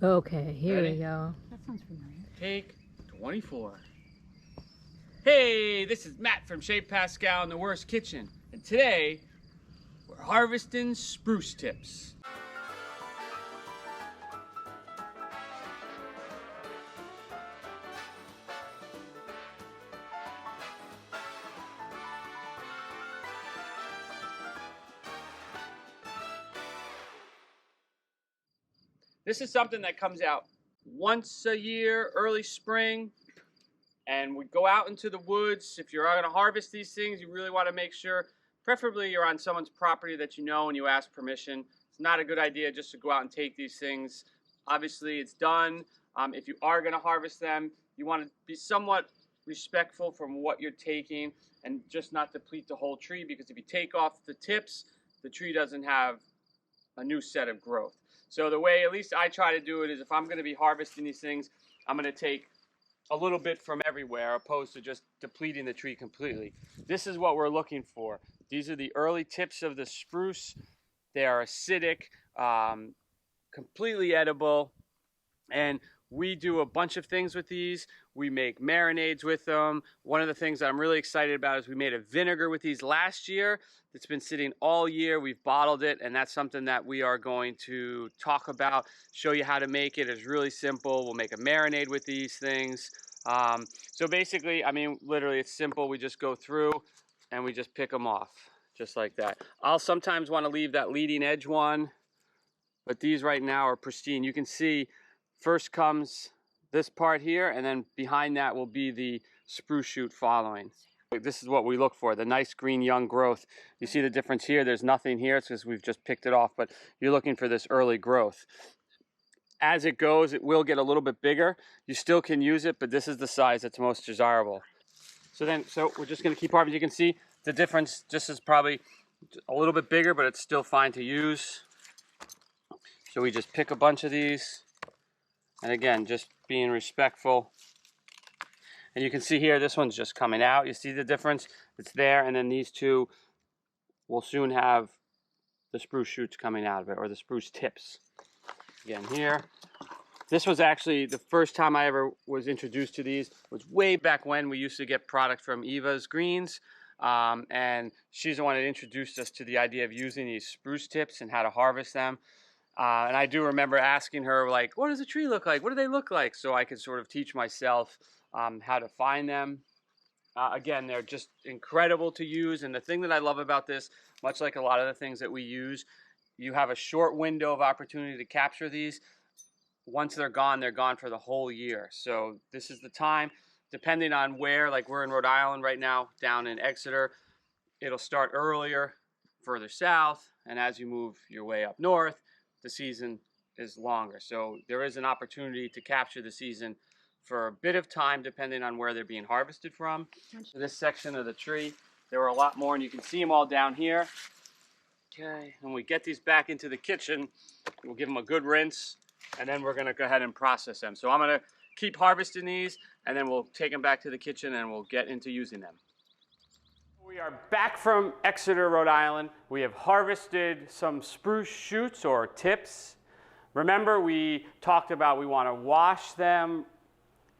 Okay, here Ready? we go. That sounds familiar. Take 24. Hey, this is Matt from Chez, Pascal in the Wurst kitchen. And today, we're harvesting spruce tips. This is something that comes out once a year, early spring, and we go out into the woods. If you're going to harvest these things, you really want to make sure, preferably you're on someone's property that you know and you ask permission. It's not a good idea just to go out and take these things. Obviously, it's done. If you are going to harvest them, you want to be somewhat respectful from what you're taking and just not deplete the whole tree, because if you take off the tips, the tree doesn't have a new set of growth. So the way at least I try to do it is, if I'm going to be harvesting these things, I'm going to take a little bit from everywhere opposed to just depleting the tree completely. This is what we're looking for. These are the early tips of the spruce. They are acidic, completely edible, and we do a bunch of things with these. We make marinades with them. One of the things that I'm really excited about is we made a vinegar with these last year. It's been sitting all year. We've bottled it, and that's something that we are going to talk about, show you how to make it. It's really simple. We'll make a marinade with these things. So basically, I mean, literally it's simple. We just go through and we just pick them off, just like that. I'll sometimes want to leave that leading edge one, but these right now are pristine. You can see first comes this part here, and then behind that will be the spruce shoot following. This is what we look for, the nice green young growth. You see the difference here? There's nothing here. It's because we've just picked it off, but you're looking for this early growth. As it goes, it will get a little bit bigger. You still can use it, but this is the size that's most desirable. So we're just going to keep harvesting. You can see the difference. This is probably a little bit bigger, but it's still fine to use. So we just pick a bunch of these. And again, just being respectful. And you can see here, this one's just coming out. You see the difference? It's there, and then these two will soon have the spruce shoots coming out of it, or the spruce tips. Again here. This was actually the first time I ever was introduced to these. It was way back when we used to get product from Eva's Greens. And she's the one that introduced us to the idea of using these spruce tips and how to harvest them. And I do remember asking her, like, what does a tree look like? What do they look like? So I could sort of teach myself how to find them. Again, they're just incredible to use. And the thing that I love about this, much like a lot of the things that we use, you have a short window of opportunity to capture these. Once they're gone for the whole year. So this is the time, depending on where, like we're in Rhode Island right now, down in Exter. It'll start earlier, further south. And as you move your way up north, the season is longer. So there is an opportunity to capture the season for a bit of time, depending on where they're being harvested from. So this section of the tree, there were a lot more, and you can see them all down here. Okay, when we get these back into the kitchen, we'll give them a good rinse, and then we're gonna go ahead and process them. So I'm gonna keep harvesting these, and then we'll take them back to the kitchen and we'll get into using them. We are back from Exeter, Rhode Island. We have harvested some spruce shoots or tips. Remember, we talked about we want to wash them,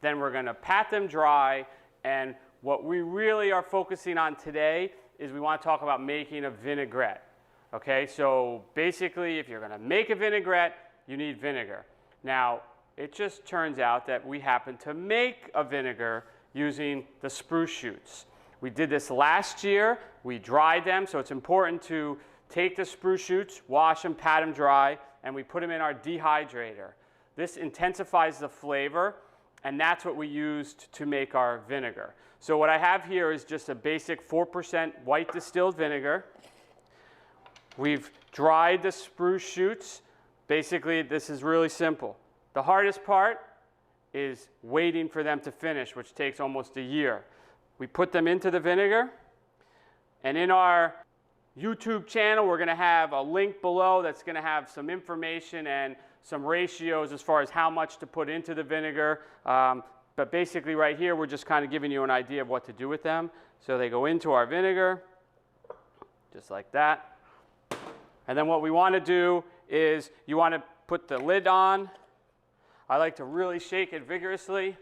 then we're going to pat them dry, and what we really are focusing on today is we want to talk about making a vinaigrette. Okay, so basically, if you're going to make a vinaigrette, you need vinegar. Now, it just turns out that we happen to make a vinegar using the spruce shoots. We did this last year. We dried them, so it's important to take the spruce shoots, wash them, pat them dry, and we put them in our dehydrator. This intensifies the flavor, and that's what we used to make our vinegar. So what I have here is just a basic 4% white distilled vinegar. We've dried the spruce shoots. Basically, this is really simple. The hardest part is waiting for them to finish, which takes almost a year. We put them into the vinegar, and in our YouTube channel, we're going to have a link below that's going to have some information and some ratios as far as how much to put into the vinegar. But basically right here, we're just kind of giving you an idea of what to do with them. So they go into our vinegar, just like that. And then what we want to do is you want to put the lid on, I like to really shake it vigorously.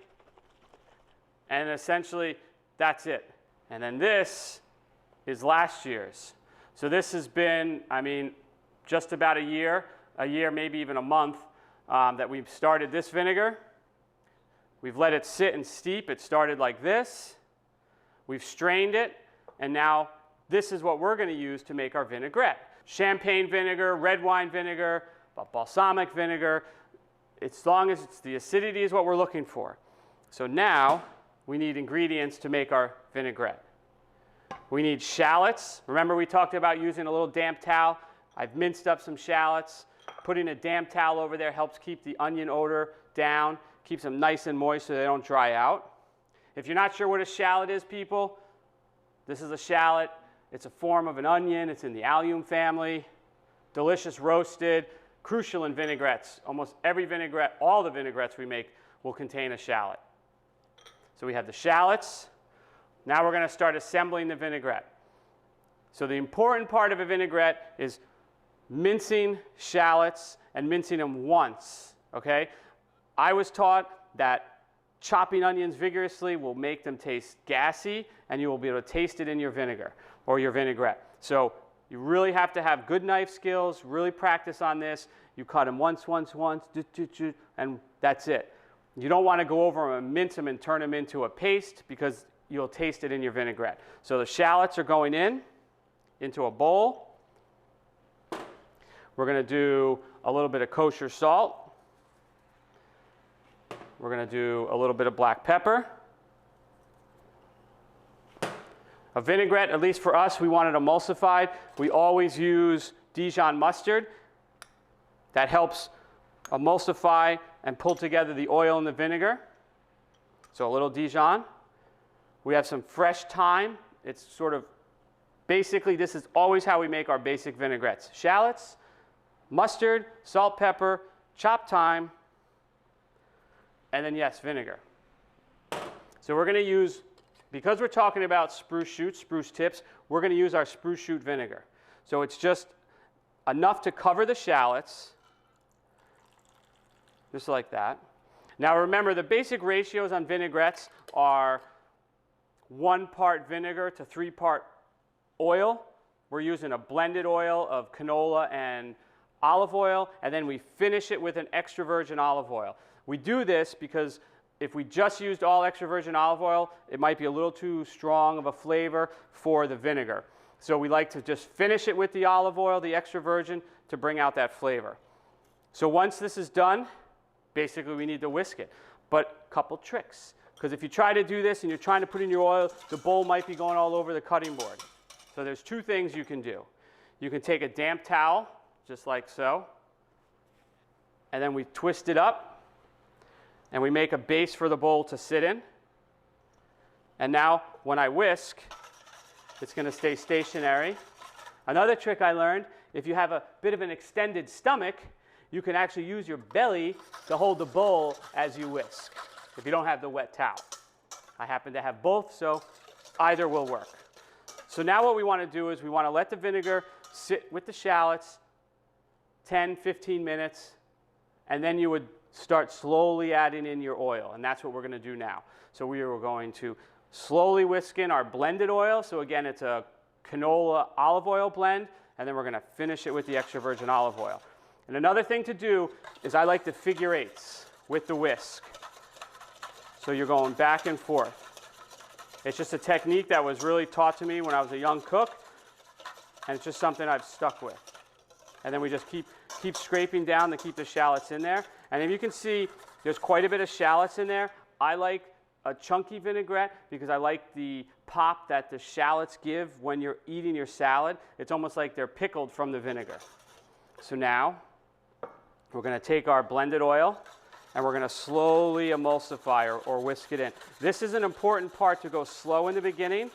And essentially, that's it. And then this is last year's. So this has been, I mean, just about a year, maybe even a month, that we've started this vinegar. We've let it sit and steep. It started like this. We've strained it, and now this is what we're going to use to make our vinaigrette. Champagne vinegar, red wine vinegar, balsamic vinegar. As long as it's the acidity is what we're looking for. So now we need ingredients to make our vinaigrette. We need shallots. Remember we talked about using a little damp towel? I've minced up some shallots. Putting a damp towel over there helps keep the onion odor down, keeps them nice and moist so they don't dry out. If you're not sure what a shallot is, people, this is a shallot. It's a form of an onion. It's in the allium family. Delicious roasted, crucial in vinaigrettes. Almost every vinaigrette, all the vinaigrettes we make will contain a shallot. So we have the shallots. Now we're going to start assembling the vinaigrette. So the important part of a vinaigrette is mincing shallots and mincing them once, okay? I was taught that chopping onions vigorously will make them taste gassy, and you will be able to taste it in your vinegar or your vinaigrette. So you really have to have good knife skills, really practice on this. You cut them once, and that's it. You don't want to go over them and mince them and turn them into a paste because you'll taste it in your vinaigrette. So the shallots are going into a bowl. We're going to do a little bit of kosher salt. We're going to do a little bit of black pepper. A vinaigrette, at least for us, we want it emulsified. We always use Dijon mustard. That helps emulsify and pull together the oil and the vinegar. So a little Dijon. We have some fresh thyme. It's sort of, basically this is always how we make our basic vinaigrettes. Shallots, mustard, salt, pepper, chopped thyme, and then yes, vinegar. So we're going to use, because we're talking about spruce shoots, spruce tips, we're going to use our spruce shoot vinegar. So it's just enough to cover the shallots, just like that. Now remember, the basic ratios on vinaigrettes are 1 part vinegar to 3 part oil. We're using a blended oil of canola and olive oil, and then we finish it with an extra virgin olive oil. We do this because if we just used all extra virgin olive oil, it might be a little too strong of a flavor for the vinegar. So we like to just finish it with the olive oil, the extra virgin, to bring out that flavor. So once this is done, basically we need to whisk it. But a couple tricks, because if you try to do this and you're trying to put in your oil, the bowl might be going all over the cutting board. So there's 2 things you can do. You can take a damp towel, just like so, and then we twist it up, and we make a base for the bowl to sit in. And now, when I whisk, it's going to stay stationary. Another trick I learned, if you have a bit of an extended stomach, you can actually use your belly to hold the bowl as you whisk, if you don't have the wet towel. I happen to have both, so either will work. So now what we want to do is we want to let the vinegar sit with the shallots 10, 15 minutes, and then you would start slowly adding in your oil, and that's what we're going to do now. So we are going to slowly whisk in our blended oil. So again, it's a canola olive oil blend, and then we're going to finish it with the extra virgin olive oil. And another thing to do is I like to figure eights with the whisk. So you're going back and forth. It's just a technique that was really taught to me when I was a young cook, and it's just something I've stuck with. And then we just keep scraping down to keep the shallots in there. And if you can see, there's quite a bit of shallots in there. I like a chunky vinaigrette because I like the pop that the shallots give when you're eating your salad. It's almost like they're pickled from the vinegar. So now we're going to take our blended oil and we're going to slowly emulsify or whisk it in. This is an important part to go slow in the beginning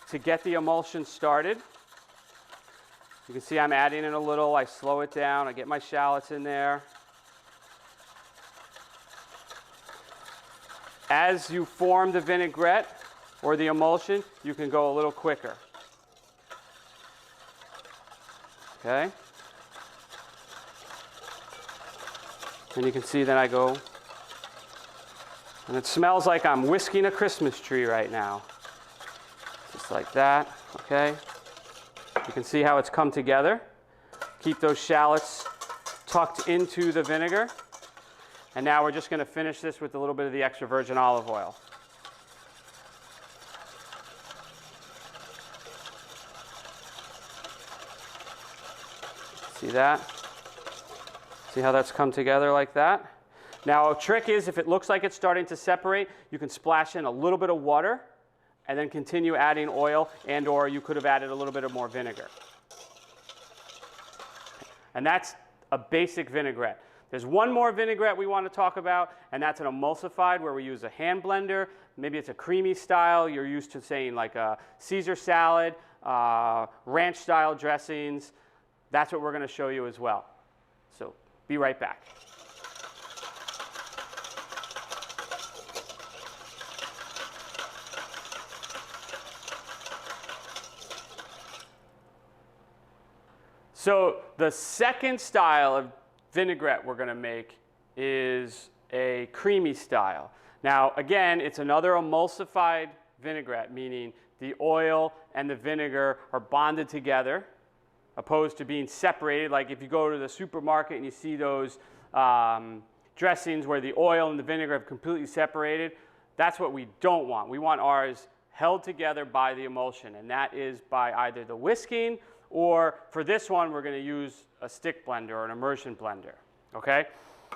to get the emulsion started. You can see I'm adding in a little. I slow it down. I get my shallots in there. As you form the vinaigrette or the emulsion, you can go a little quicker. Okay? And you can see that I go, and it smells like I'm whisking a Christmas tree right now. Just like that, okay? You can see how it's come together. Keep those shallots tucked into the vinegar. And now we're just going to finish this with a little bit of the extra virgin olive oil. See that? See how that's come together like that? Now a trick is if it looks like it's starting to separate, you can splash in a little bit of water and then continue adding oil, and or you could have added a little bit of more vinegar. And that's a basic vinaigrette. There's one more vinaigrette we want to talk about, and that's an emulsified where we use a hand blender. Maybe it's a creamy style. You're used to saying like a Caesar salad, ranch style dressings. That's what we're going to show you as well. So be right back. So the second style of vinaigrette we're going to make is a creamy style. Now again, it's another emulsified vinaigrette, meaning the oil and the vinegar are bonded together, opposed to being separated. Like if you go to the supermarket and you see those dressings where the oil and the vinegar have completely separated, that's what we don't want. We want ours held together by the emulsion, and that is by either the whisking, or for this one, we're going to use a stick blender or an immersion blender, okay?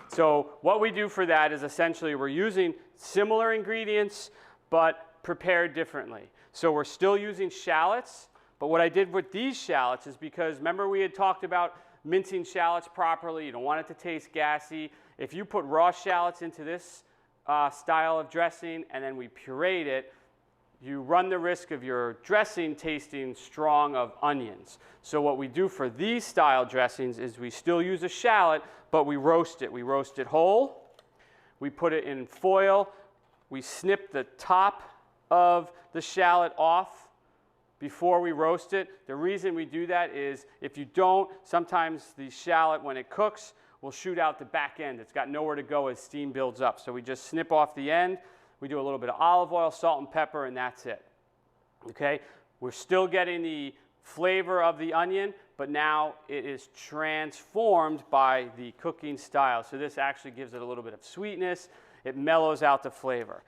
So what we do for that is essentially we're using similar ingredients, but prepared differently. So we're still using shallots, but what I did with these shallots is because, remember we had talked about mincing shallots properly, you don't want it to taste gassy. If you put raw shallots into this style of dressing and then we pureed it, you run the risk of your dressing tasting strong of onions. So what we do for these style dressings is we still use a shallot, but we roast it. We roast it whole. We put it in foil. We snip the top of the shallot off before we roast it. The reason we do that is if you don't, sometimes the shallot, when it cooks, will shoot out the back end. It's got nowhere to go as steam builds up. So we just snip off the end. We do a little bit of olive oil, salt, and pepper, and that's it. Okay? We're still getting the flavor of the onion, but now it is transformed by the cooking style. So this actually gives it a little bit of sweetness. It mellows out the flavor.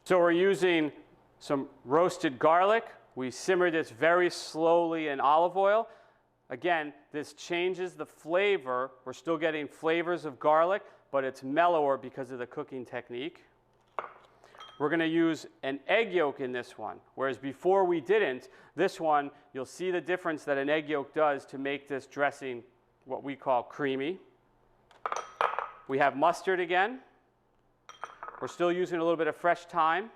So we're using some roasted garlic. We simmer this very slowly in olive oil. Again, this changes the flavor. We're still getting flavors of garlic, but it's mellower because of the cooking technique. We're going to use an egg yolk in this one, whereas before we didn't. This one, you'll see the difference that an egg yolk does to make this dressing what we call creamy. We have mustard again. We're still using a little bit of fresh thyme.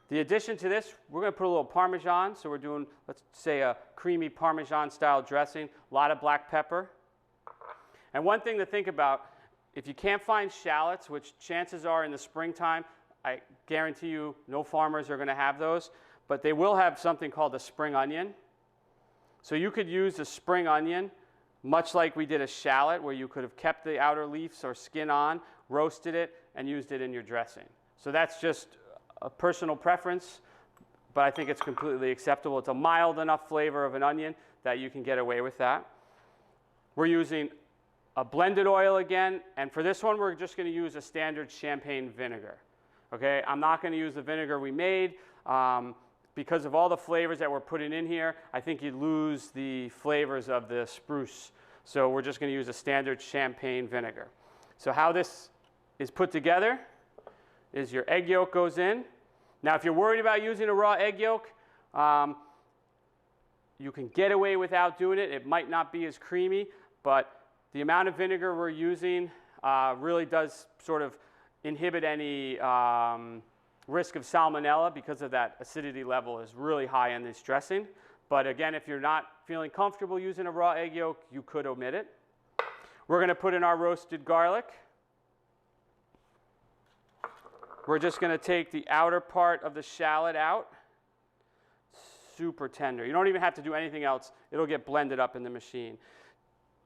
The addition to this, we're going to put a little Parmesan. So we're doing, let's say, a creamy Parmesan style dressing, a lot of black pepper. And one thing to think about, if you can't find shallots, which chances are in the springtime, I guarantee you no farmers are going to have those, but they will have something called a spring onion. So you could use a spring onion, much like we did a shallot, where you could have kept the outer leaves or skin on, roasted it, and used it in your dressing. So that's just a personal preference, but I think it's completely acceptable. It's a mild enough flavor of an onion that you can get away with that. We're using a blended oil again, and for this one, we're just going to use a standard champagne vinegar. Okay, I'm not going to use the vinegar we made. Because of all the flavors that we're putting in here, I think you'd lose the flavors of the spruce. So we're just going to use a standard champagne vinegar. So how this is put together is your egg yolk goes in. Now, if you're worried about using a raw egg yolk, you can get away without doing it. It might not be as creamy, but the amount of vinegar we're using really does sort of inhibit any risk of salmonella because of that acidity level is really high in this dressing. But again, if you're not feeling comfortable using a raw egg yolk, you could omit it. We're going to put in our roasted garlic. We're just going to take the outer part of the shallot out. Super tender. You don't even have to do anything else. It'll get blended up in the machine.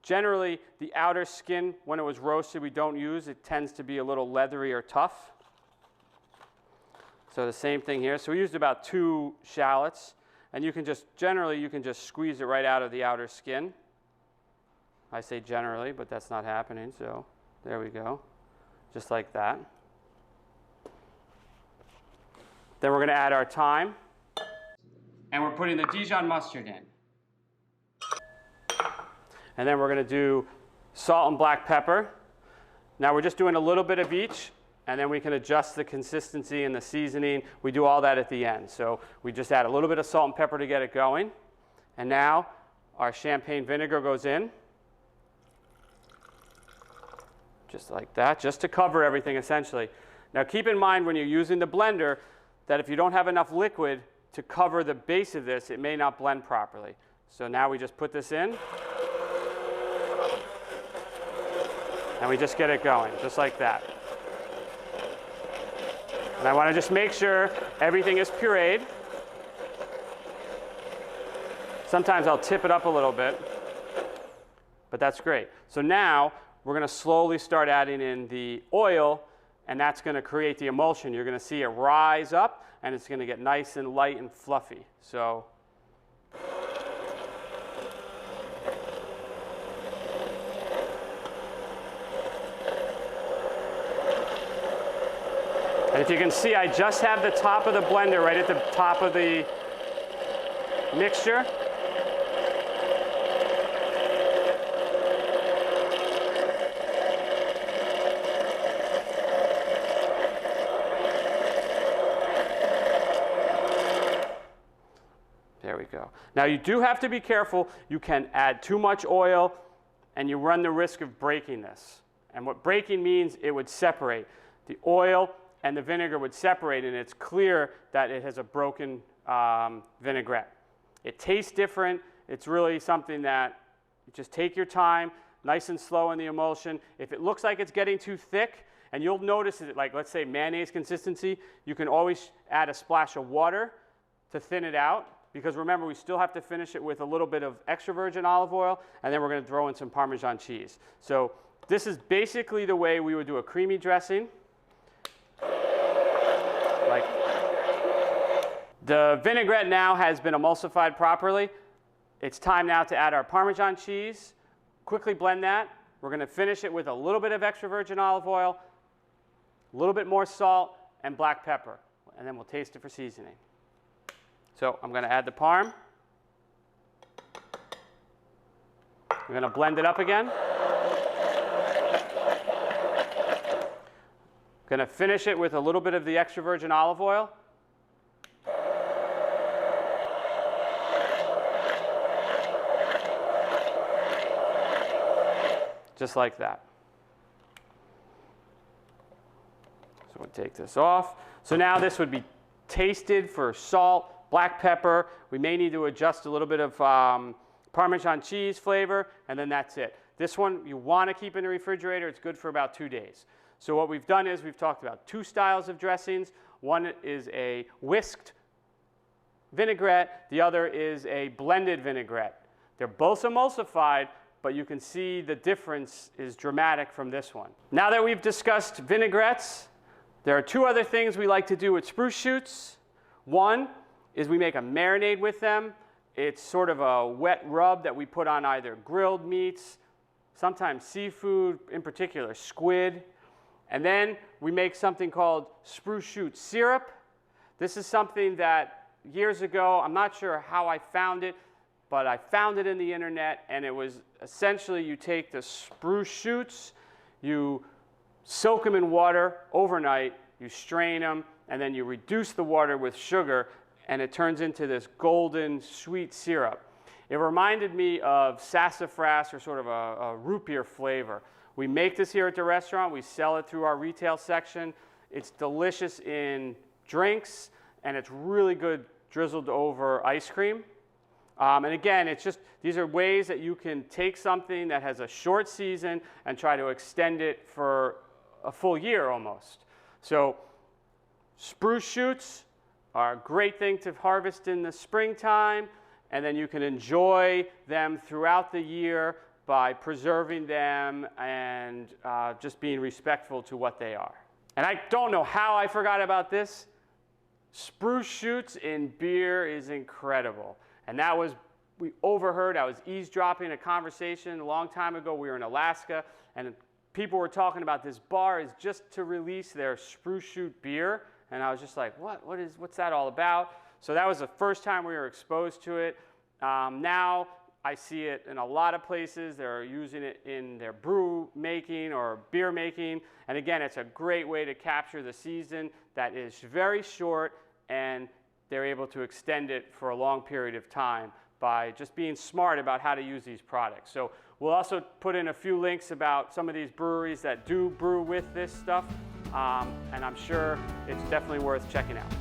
Generally, the outer skin, when it was roasted, we don't use. It tends to be a little leathery or tough. So the same thing here. So we used about 2 shallots. And you can just, generally, you can just squeeze it right out of the outer skin. I say generally, but that's not happening. So there we go. Just like that. Then we're going to add our thyme. And we're putting the Dijon mustard in. And then we're going to do salt and black pepper. Now we're just doing a little bit of each, and then we can adjust the consistency and the seasoning. We do all that at the end. So we just add a little bit of salt and pepper to get it going. And now our champagne vinegar goes in. Just like that, just to cover everything essentially. Now keep in mind when you're using the blender that if you don't have enough liquid to cover the base of this, it may not blend properly. So now we just put this in. And we just get it going, just like that. And I want to just make sure everything is pureed. Sometimes I'll tip it up a little bit, but that's great. So now we're going to slowly start adding in the oil, and that's going to create the emulsion. You're going to see it rise up, and it's going to get nice and light and fluffy. So and if you can see, I just have the top of the blender right at the top of the mixture. There we go. Now you do have to be careful. You can add too much oil and you run the risk of breaking this. And what breaking means, it would separate. The oil and the vinegar would separate, and it's clear that it has a broken vinaigrette. It tastes different. It's really something that you just take your time, nice and slow in the emulsion. If it looks like it's getting too thick, and you'll notice it, like let's say mayonnaise consistency, you can always add a splash of water to thin it out, because remember, we still have to finish it with a little bit of extra virgin olive oil, and then we're going to throw in some Parmesan cheese. So this is basically the way we would do a creamy dressing. Like, the vinaigrette now has been emulsified properly. It's time now to add our Parmesan cheese. Quickly blend that. We're going to finish it with a little bit of extra virgin olive oil, a little bit more salt, and black pepper. And then we'll taste it for seasoning. So I'm going to add the parm. I'm going to blend it up again. Going to finish it with a little bit of the extra virgin olive oil. Just like that. So we'll take this off. So now this would be tasted for salt, black pepper. We may need to adjust a little bit of Parmesan cheese flavor, and then that's it. This one you want to keep in the refrigerator. It's good for about 2 days. So what we've done is we've talked about 2 styles of dressings. One is a whisked vinaigrette. The other is a blended vinaigrette. They're both emulsified, but you can see the difference is dramatic from this one. Now that we've discussed vinaigrettes, there are 2 other things we like to do with spruce shoots. One is we make a marinade with them. It's sort of a wet rub that we put on either grilled meats, sometimes seafood, in particular squid. And then we make something called spruce shoot syrup. This is something that years ago, I'm not sure how I found it, but I found it in the internet, and it was essentially you take the spruce shoots, you soak them in water overnight, you strain them, and then you reduce the water with sugar, and it turns into this golden sweet syrup. It reminded me of sassafras, or sort of a root beer flavor. We make this here at the restaurant. We sell it through our retail section. It's delicious in drinks, and it's really good drizzled over ice cream. And again, it's just, these are ways that you can take something that has a short season and try to extend it for a full year almost. So spruce shoots are a great thing to harvest in the springtime, and then you can enjoy them throughout the year by preserving them and just being respectful to what they are. And I don't know how I forgot about this. Spruce shoots in beer is incredible. And that was, we overheard, I was eavesdropping a conversation a long time ago. We were in Alaska, and people were talking about this bar is just to release their spruce shoot beer. And I was just like, what's that all about? So that was the first time we were exposed to it. Now I see it in a lot of places. They're using it in their brew making or beer making. And again, it's a great way to capture the season that is very short, and they're able to extend it for a long period of time by just being smart about how to use these products. So we'll also put in a few links about some of these breweries that do brew with this stuff, and I'm sure it's definitely worth checking out.